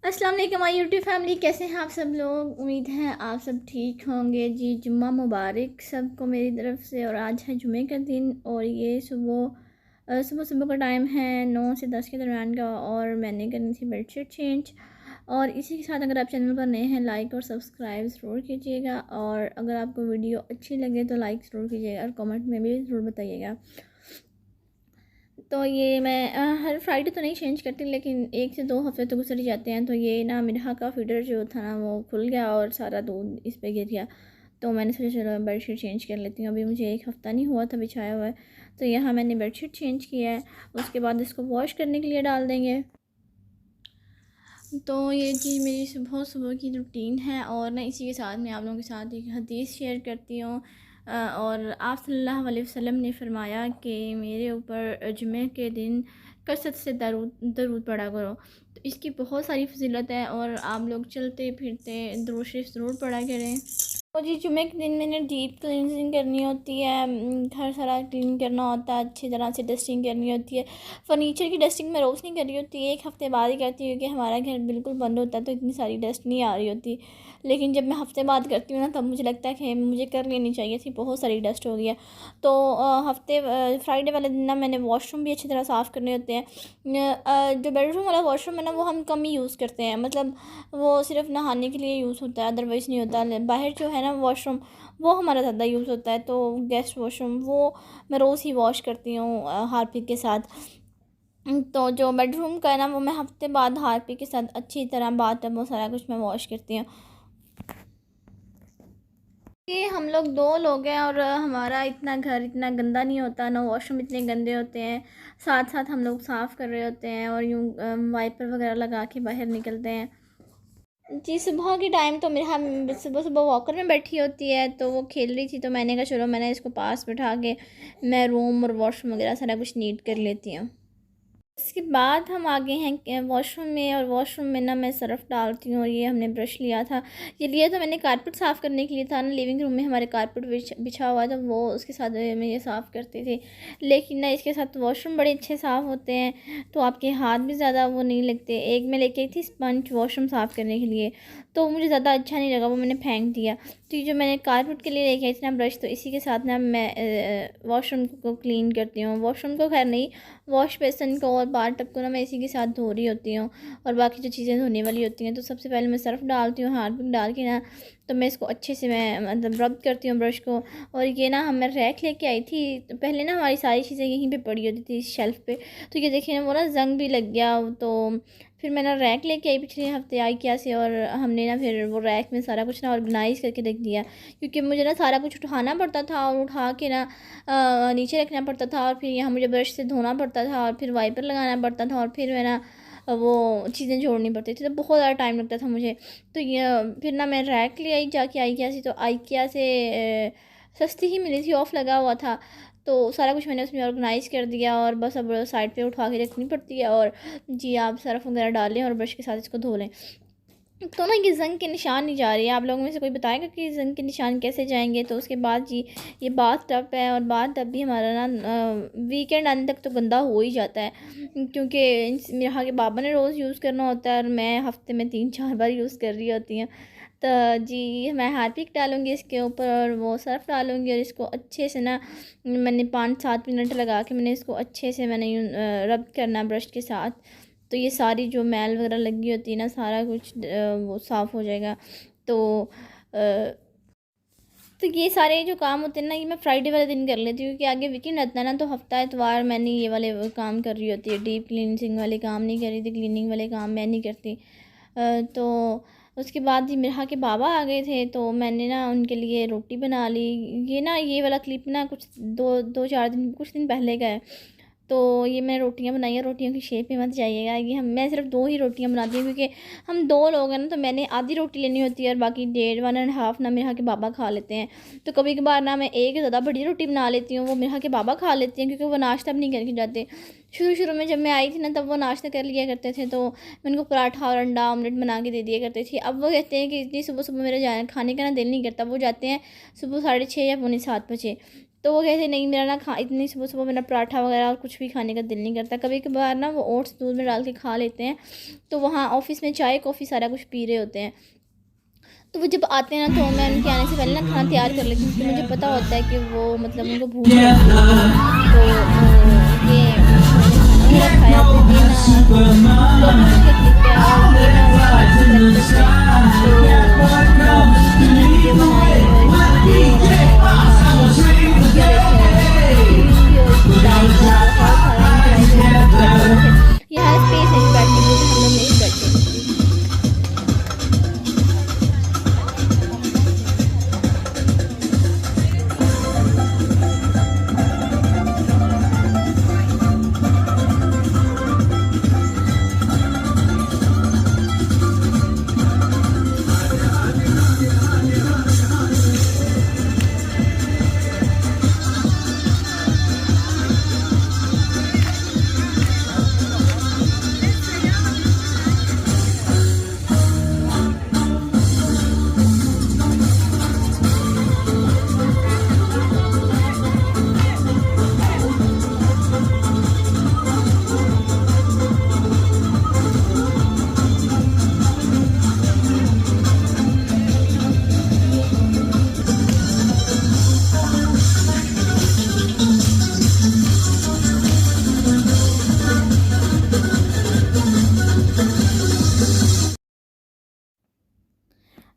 अस्सलाम वालेकुम my YouTube family, कैसे हैं आप सब लोग। उम्मीद है आप सब ठीक होंगे। जी जुम्मा मुबारक सबको मेरी तरफ से। और आज है जुमे का दिन और ये सुबह सुबह का टाइम है 9 से 10 के दरमियान का। और मैंने करनी थी बेडशीट चेंज। और इसी के साथ अगर आप चैनल पर नए हैं लाइक और सब्सक्राइब ज़रूर कीजिएगा। और अगर आपको वीडियो अच्छी लगे तो लाइक ज़रूर कीजिएगा और कमेंट में भी ज़रूर बताइएगा। तो ये मैं हर फ्राइडे तो नहीं चेंज करती, लेकिन 1 से 2 हफ्ते तो गुजर ही जाते हैं। तो ये ना मेरा का फीडर जो था ना वो खुल गया और सारा दूध इस पे गिर गया। तो मैंने सोचा चलो बेडशीट चेंज कर लेती हूँ। अभी मुझे 1 हफ़्ता नहीं हुआ था बिछाया हुआ है। तो यहाँ मैंने बेडशीट चेंज किया है। उसके बाद इसको वॉश करने के लिए डाल देंगे। तो ये जी मेरी सुबह सुबह की रूटीन है। और ना इसी के साथ मैं आप लोगों के साथ एक हदीस शेयर करती हूँ। और आप सल्लल्लाहु अलैहि वसल्लम ने फरमाया कि मेरे ऊपर जुमे के दिन कसरत से दरूद दरूद पढ़ा करो। तो इसकी बहुत सारी फजीलत है और आप लोग चलते फिरते दरूद शरीफ ज़रूर पढ़ा करें। तो जी जुमे के दिन मैंने डीप क्लींजिंग करनी होती है। घर सारा क्लीन करना होता है, अच्छी तरह से डस्टिंग करनी होती है। फर्नीचर की डस्टिंग मैं रोज़ नहीं कर रही होती, 1 हफ़्ते बाद ही करती हूँ क्योंकि हमारा घर बिल्कुल बंद होता है तो इतनी सारी डस्ट नहीं आ रही होती। लेकिन जब मैं हफ़्ते बाद करती हूँ ना तब मुझे लगता है कि मुझे कर लेनी चाहिए थी, बहुत सारी डस्ट हो गई है। तो फ्राइडे वाले दिन ना मैंने वॉशरूम भी अच्छी तरह साफ़ करने होते हैं। जो बेडरूम वाला वॉशरूम है ना वो हम कम ही यूज़ करते हैं, मतलब वो सिर्फ नहाने के लिए यूज़ होता है, अदरवाइज़ नहीं होता। बाहर जो है ना वॉशरूम वो हमारा ज़्यादा यूज़ होता है। तो गेस्ट वॉशरूम वो मैं रोज़ ही वॉश करती हूँ हारपिक के साथ। तो जो बेडरूम का है ना वो मैं हफ़्ते बाद हारपिक के साथ अच्छी तरह बाथ टब वो सारा कुछ मैं वॉश करती हूँ। कि हम लोग 2 लोग हैं और हमारा इतना घर इतना गंदा नहीं होता, ना वॉशरूम इतने गंदे होते हैं। साथ साथ हम लोग साफ़ कर रहे होते हैं और यूँ वाइपर वगैरह लगा के बाहर निकलते हैं। जी सुबह के टाइम तो मेरे हम सुबह सुबह वॉकर में बैठी होती है तो वो खेल रही थी। तो मैंने कहा चलो मैंने इसको पास बिठा के मैं रूम और वॉशरूम वगैरह सारा कुछ नीट कर लेती हूँ। इसके बाद हम आगे हैं वॉशरूम में। और वॉशरूम में ना मैं सर्फ़ डालती हूँ। और ये हमने ब्रश लिया था, ये लिया तो मैंने कारपेट साफ़ करने के लिए था ना। लिविंग रूम में हमारे कारपेट बिछा हुआ था, वो उसके साथ मैं ये साफ़ करती थी। लेकिन ना इसके साथ वॉशरूम बड़े अच्छे साफ़ होते हैं तो आपके हाथ भी ज़्यादा वो नहीं लगते। एक मैं लेके आई थी स्पंज वॉशरूम साफ़ करने के लिए, तो मुझे ज़्यादा अच्छा नहीं लगा, वो मैंने फेंक दिया। तो ये जो मैंने कारपेट के लिए लेके आई थी ना ब्रश, तो इसी के साथ ना मैं वॉशरूम को क्लीन करती हूँ। वॉशरूम को खैर नहीं, वॉश बेसन को और बाथ टब को ना मैं इसी के साथ धो रही होती हूँ। और बाकी जो चीज़ें धोने वाली होती हैं तो सबसे पहले मैं सर्फ़ डालती हूँ, हार्पिक डाल के ना तो मैं इसको अच्छे से मैं मतलब रब करती हूँ ब्रश को। और ये ना हम मैं रैक लेके आई थी, तो पहले ना हमारी सारी चीज़ें यहीं पे पड़ी होती थी इस शेल्फ़ पे। तो ये देखिए ना वो ना जंग भी लग गया। तो फिर मैं ना रैक लेके आई पिछले हफ्ते आइकिया से। और हमने ना फिर वो रैक में सारा कुछ ना ऑर्गेनाइज़ करके रख दिया, क्योंकि मुझे ना सारा कुछ उठाना पड़ता था और उठा के ना नीचे रखना पड़ता था। और फिर यहाँ मुझे ब्रश से धोना पड़ता था और फिर वाइपर लगाना पड़ता था और फिर मैं ना वो चीज़ें जोड़नी पड़ती थी, तो बहुत ज़्यादा टाइम लगता था मुझे। तो ये फिर ना मैं रैक ले आई जाके आइकिया से। तो आइकिया से सस्ती ही मिली थी, ऑफ़ लगा हुआ था। तो सारा कुछ मैंने उसमें ऑर्गेनाइज़ कर दिया और बस अब साइड पे उठा के रखनी पड़ती है। और जी आप सर्फ़ वगैरह डाल लें और ब्रश के साथ इसको धो लें। तो ना ये ज़ंग के निशान नहीं जा रही है। आप लोगों में से कोई बताएगा कि ज़ंग के निशान कैसे जाएंगे। तो उसके बाद जी ये बाथ टब है और बाथ टब भी हमारा ना वीकेंड आने तक तो गंदा हो ही जाता है, क्योंकि मेरे यहाँ के बाबा ने रोज़ यूज़ करना होता है और मैं हफ़्ते में 3-4 बार यूज़ कर रही होती हूँ। तो जी मैं हार्पिक डालूँगी इसके ऊपर और वो सर्फ़ डालूँगी और इसको अच्छे से ना मैंने 5-7 मिनट लगा के मैंने इसको अच्छे से मैंने रब करना ब्रश के साथ। तो ये सारी जो मैल वगैरह लगी होती है ना सारा कुछ वो साफ़ हो जाएगा। तो अ, तो ये सारे जो काम होते हैं ना ये मैं फ्राइडे वाले दिन कर लेती हूँ, क्योंकि आगे वीकेंड आता है ना। तो हफ्ता इतवार मैंने ये वाले काम कर रही होती है, डीप क्लींसिंग वाले काम नहीं कर रही थी, क्लीनिंग वाले काम मैं नहीं करती। तो उसके बाद ही मेरे यहाँ के बाबा आ गए थे तो मैंने ना उनके लिए रोटी बना ली। ये ना ये वाला क्लिप ना कुछ 2-4 दिन कुछ दिन पहले का है। तो ये मैं रोटियां बनाई हैं, रोटियों की शेप में मत जाइएगा। ये हम मैं सिर्फ 2 ही रोटियां बनाती हूँ, क्योंकि हम 2 लोग हैं ना। तो मैंने आधी रोटी लेनी होती है और बाकी 1.5 ना मेरे यहाँ के बाबा खा लेते हैं। तो कभी कभार ना मैं एक ज़्यादा बड़ी रोटी बना लेती हूँ, वो मेरे यहाँ के बाबा खा लेते हैं, क्योंकि वो नाश्ता भी नहीं करके जाते। शुरू शुरू में जब मैं आई थी ना तब वो नाश्ता कर लिया करते थे, तो मैं उनको पराठा और अंडा ऑमलेट बना के दे दिया करती थी। अब वो कहते हैं कि इतनी सुबह सुबह मेरा जाने खाने का ना दिल नहीं करता। वो जाते हैं सुबह 6:30 या 6:45 बजे। तो वो कहते नहीं, मेरा ना इतनी सुबह सुबह मेरा पराठा वगैरह और कुछ भी खाने का दिल नहीं करता। कभी कभार ना वो ओट्स दूध में डाल के खा लेते हैं। तो वहाँ ऑफिस में चाय कॉफ़ी सारा कुछ पी रहे होते हैं। तो वो जब आते हैं ना तो मैं उनके आने से पहले ना खाना तैयार कर लेती हूँ, क्योंकि मुझे पता होता है कि वो मतलब उनको भूख लगी है। तो ये मैंने खाना वगैरह खाया तो ये ना लोग मुझे क्लिक किया और ये ना वो कार्टून ब्रेकफास्ट है। तो मैंने वीडियो बनाई और इसमें दी और काफ़ी वीडियो देखे और इसकी लाइक और बहुत सारा इंजॉय करके यहाँ स्पेस है बैठने के लिए, तो हम लोग नहीं बैठे।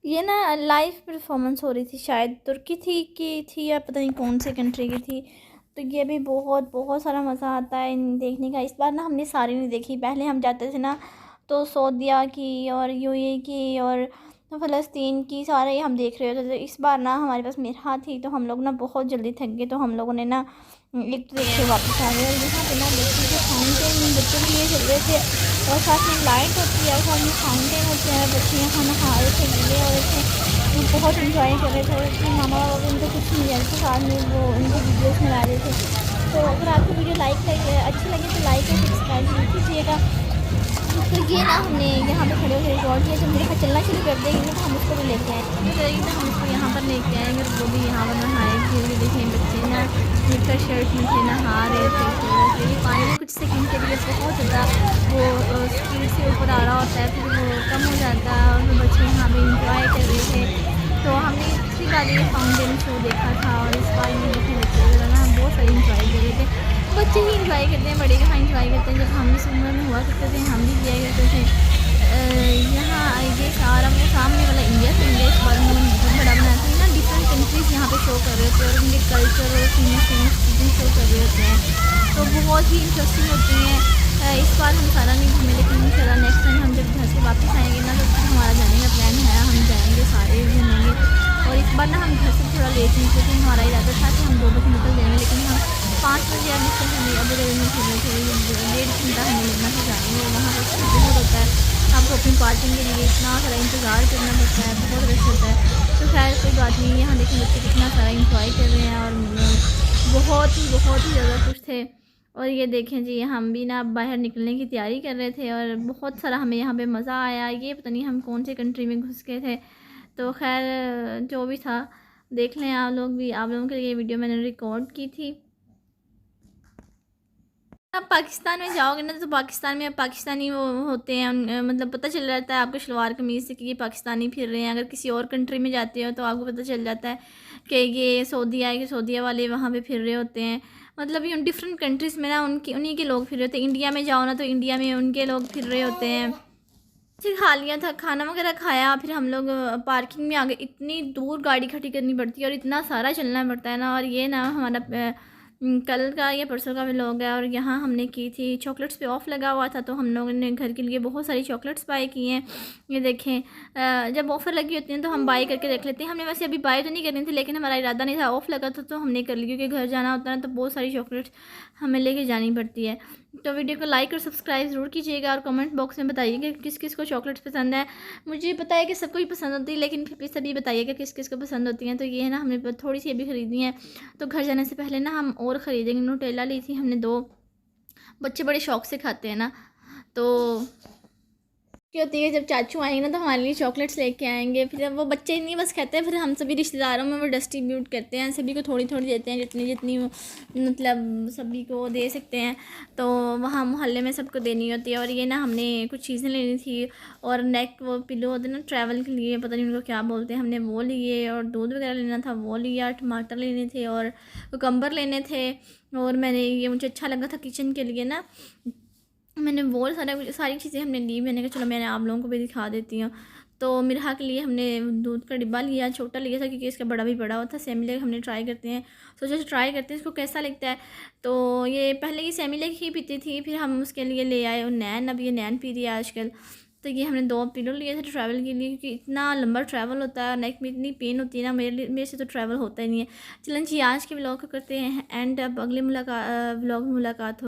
ये ना लाइव परफॉर्मेंस हो रही थी, शायद तुर्की थी की थी या पता नहीं कौन सी कंट्री की थी। तो ये भी बहुत बहुत सारा मज़ा आता है देखने का। इस बार ना हमने सारी नहीं देखी। पहले हम जाते थे ना तो सऊदीया की और यूएई की और फ़लस्तीन की सारे हम देख रहे होते थे। इस बार ना हमारे पास मेरा थी तो हम लोग ना बहुत जल्दी थक गए, तो हम लोगों ने ना एक तो देख के वापस आ गए। और यहाँ पे ना बच्चों के फाउंटेन बच्चों के लिए चल रहे थे और साथ में लाइट होती है और साथ में फाउंटेन होते हैं। बच्चे यहाँ नहा रहे थे, गीले हो रहे थे, वो बहुत इंजॉय कर रहे थे। और उसके मामा बाबा भी उनको कुछ नहीं जानते, साथ में वो उनको वीडियोस में ला रहे थे। तो अगर आपको वीडियो अच्छी लगे तो लाइक और सब्सक्राइब जरूर कीजिएगा। तो ये ना हमने यहाँ पे खड़े होकर रिकॉर्ड किया। जब मेरे साथ चलना शुरू कर देंगे तो हम उसको भी लेके आएंगे, तो ना हम उसको यहाँ पर लेके आएंगे और वो भी यहाँ पर नहाएंगे। ये देखिए बच्चे ना मिलकर शर्ट में थे, नहा रहे थे, खेल रहे थे। ये पानी में कुछ सेकंड के लिए बहुत ज़्यादा वो स्पीड से ऊपर आ रहा होता है, फिर वो कम हो जाता है और वो बच्चे यहाँ पर इंजॉय कर रहे थे। तो हमने पिछली बार ये फाउंटेन शो देखा था और इस बार ये देखे बच्चे वगैरह ना बहुत सारे इंजॉय कर रहे थे। बच्चे ही इंजॉय करते हैं, बड़े कहाँ इंजॉय करते हैं। जब हम इस उम्र में हुआ करते थे हम भी किया करते थे। यहाँ ये सारा वो सामने वाला इंडिया से इंडिया इस बार उन्होंने बहुत बड़ा बनाते हैं ना। डिफरेंट कंट्रीज़ यहाँ पे शो कर रहे होते हैं और उनके कल्चर और फेमस फेमस चीज़ें शो कर रहे होते हैं, तो बहुत ही इंटरेस्टिंग होती हैं। इस बार हम सारा नहीं घूमे, लेकिन इंशाल्लाह नेक्स्ट टाइम हम जब घर से वापस आएंगे ना तो फिर हमारा जाने का प्लान है, हम जाएंगे सारे घूमेंगे। और इस बार ना हम घर से थोड़ा लेट निकले थे, हमारा इरादा था कि हम 2 बजे निकल जाएंगे, लेकिन हम 5 बजे अब निकल हमें अबू धाबी में थे। 1.5 घंटा हमें लगना था जाने में, वहाँ पर बहुत होता है। आपको अपनी पार्किंग के लिए इतना सारा इंतज़ार करना पड़ता है, बहुत रश होता है। तो खैर कोई बात नहीं, यहाँ देखें बच्चे कितना सारा इंजॉय कर रहे हैं और बहुत ही ज़्यादा खुश थे। और ये देखें जी, हम भी ना बाहर निकलने की तैयारी कर रहे थे और बहुत सारा हमें यहाँ पे मज़ा आया। ये पता नहीं हम कौन सी कंट्री में घुस गए थे। तो खैर जो भी था देख लें आप लोग भी, आप लोगों के लिए वीडियो मैंने रिकॉर्ड की थी। आप पाकिस्तान में जाओगे ना तो पाकिस्तान में पाकिस्तानी वो होते हैं मतलब पता चल जाता है आपको शलवार कमीज़ से कि ये पाकिस्तानी फिर रहे हैं। अगर किसी और कंट्री में जाते हो तो आपको पता चल जाता है कि ये सऊदीया है, कि सऊदीया वाले वहाँ पे फिर रहे होते हैं। मतलब ये डिफरेंट कंट्रीज़ में ना उन्हीं के लोग फिर रहे होते हैं। इंडिया में जाओ ना तो इंडिया में उनके लोग फिर रहे होते हैं। फिर खा लिया था, खाना वगैरह खाया, फिर हम लोग पार्किंग में आ गए। इतनी दूर गाड़ी खड़ी करनी पड़ती है और इतना सारा चलना पड़ता है ना। और ये ना हमारा कल का या परसों का व्लॉग है। और यहाँ हमने की थी चॉकलेट्स पे ऑफ़ लगा हुआ था, तो हम लोगों ने घर के लिए बहुत सारी चॉकलेट्स बाय की हैं। ये देखें जब ऑफ़र लगी होती हैं तो हम बाय करके रख लेते हैं। हमने वैसे अभी बाय तो नहीं करनी थी, लेकिन हमारा इरादा नहीं था, ऑफ़ लगा था तो हमने कर ली, क्योंकि घर जाना होता है तो बहुत सारी चॉकलेट्स हमें लेके जानी पड़ती है। तो वीडियो को लाइक और सब्सक्राइब ज़रूर कीजिएगा और कमेंट बॉक्स में बताइएगा किस किस को चॉकलेट्स पसंद है। मुझे पता है कि सबको ही पसंद होती है, लेकिन फिर भी सभी बताइएगा किस किस को पसंद होती हैं। तो ये है ना, हमने थोड़ी सी अभी ख़रीदी हैं, तो घर जाने से पहले ना हम और ख़रीदेंगे। न्यूटेला ली थी हमने 2, बच्चे बड़े शौक़ से खाते हैं ना। तो की होती है, जब चाचू आएंगे ना तो हमारे लिए चॉकलेट्स लेके आएंगे, फिर वो बच्चे नहीं बस कहते हैं, फिर हम सभी रिश्तेदारों में वो डिस्ट्रीब्यूट करते हैं, सभी को थोड़ी थोड़ी देते हैं, जितनी जितनी मतलब सभी को दे सकते हैं। तो वहाँ मोहल्ले में सबको देनी होती है। और ये ना हमने कुछ चीज़ें लेनी थी, और नेक वो पिलो होते हैं ना ट्रैवल के लिए, पता नहीं उनको क्या बोलते हैं, हमने वो लिए, और दूध वगैरह लेना था वो लिया, टमाटर लेने थे और कुकम्बर लेने थे। और मैंने ये मुझे अच्छा लगा था किचन के लिए ना, मैंने वो सारी चीज़ें हमने ली। मैंने कहा चलो मैंने आप लोगों को भी दिखा देती हूँ। तो मिरहा के लिए हमने दूध का डिब्बा लिया, छोटा लिया था क्योंकि इसका बड़ा भी बड़ा होता है। सेमिले हमने ट्राई करते हैं, सोचा ट्राई करते हैं इसको कैसा लगता है। तो ये पहले की सेमिले ही पीती थी, फिर हम उसके लिए ले आए और नैन, अब ये नैन पी रही है आजकल। तो ये हमने 2 पिलो लिए थे ट्रैवल के लिए, क्योंकि इतना लंबा ट्रैवल होता है, नेक में इतनी पेन होती है ना, मेरे से तो ट्रैवल होता ही नहीं है। चलें जी, आज के व्लॉग को करते हैं एंड, अब अगले व्लॉग में मुलाकात हो।